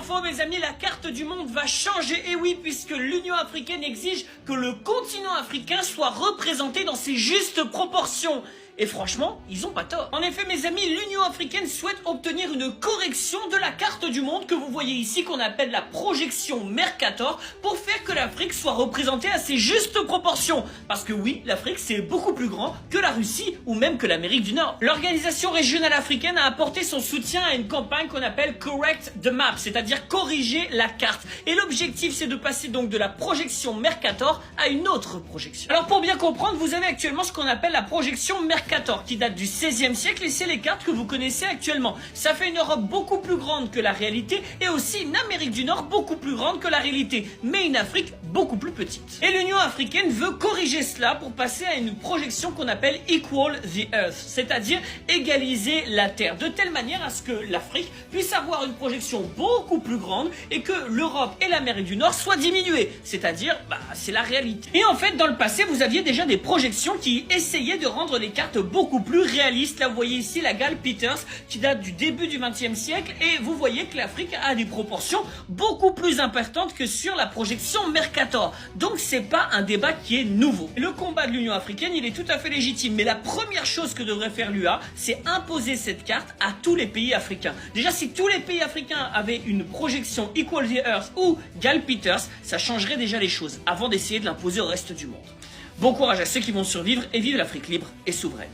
info, mes amis, la carte du monde va changer, et oui, puisque l'Union africaine exige que le continent africain soit représenté dans ses justes proportions. Et franchement, ils ont pas tort. En effet, mes amis, l'Union africaine souhaite obtenir une correction de la carte du monde que vous voyez ici, qu'on appelle la projection Mercator, pour faire que l'Afrique soit représentée à ses justes proportions. Parce que oui, l'Afrique c'est beaucoup plus grand que la Russie ou même que l'Amérique du Nord. L'organisation régionale africaine a apporté son soutien à une campagne qu'on appelle Correct the Map, c'est-à-dire corriger la carte. Et l'objectif c'est de passer donc de la projection Mercator à une autre projection. Alors pour bien comprendre, vous avez actuellement ce qu'on appelle la projection Mercator, qui date du XVIe siècle, et c'est les cartes que vous connaissez actuellement. Ça fait une Europe beaucoup plus grande que la réalité, et aussi une Amérique du Nord beaucoup plus grande que la réalité, mais une Afrique beaucoup plus petite. Et l'Union africaine veut corriger cela pour passer à une projection qu'on appelle Equal the Earth, c'est-à-dire égaliser la Terre, de telle manière à ce que l'Afrique puisse avoir une projection beaucoup plus grande et que l'Europe et l'Amérique du Nord soient diminuées, c'est-à-dire, c'est la réalité. Et en fait, dans le passé, vous aviez déjà des projections qui essayaient de rendre les cartes beaucoup plus réalistes. Là, vous voyez ici la Gale Peters qui date du début du XXe siècle, et vous voyez que l'Afrique a des proportions beaucoup plus importantes que sur la projection Mercator. Donc c'est pas un débat qui est nouveau. Le combat de l'Union africaine, il est tout à fait légitime, mais la première chose que devrait faire l'UA, c'est imposer cette carte à tous les pays africains. Déjà, si tous les pays africains avaient une projection Equal the Earth ou Gale Peters, ça changerait déjà les choses avant d'essayer de l'imposer au reste du monde. Bon courage à ceux qui vont survivre, et vive l'Afrique libre et souveraine.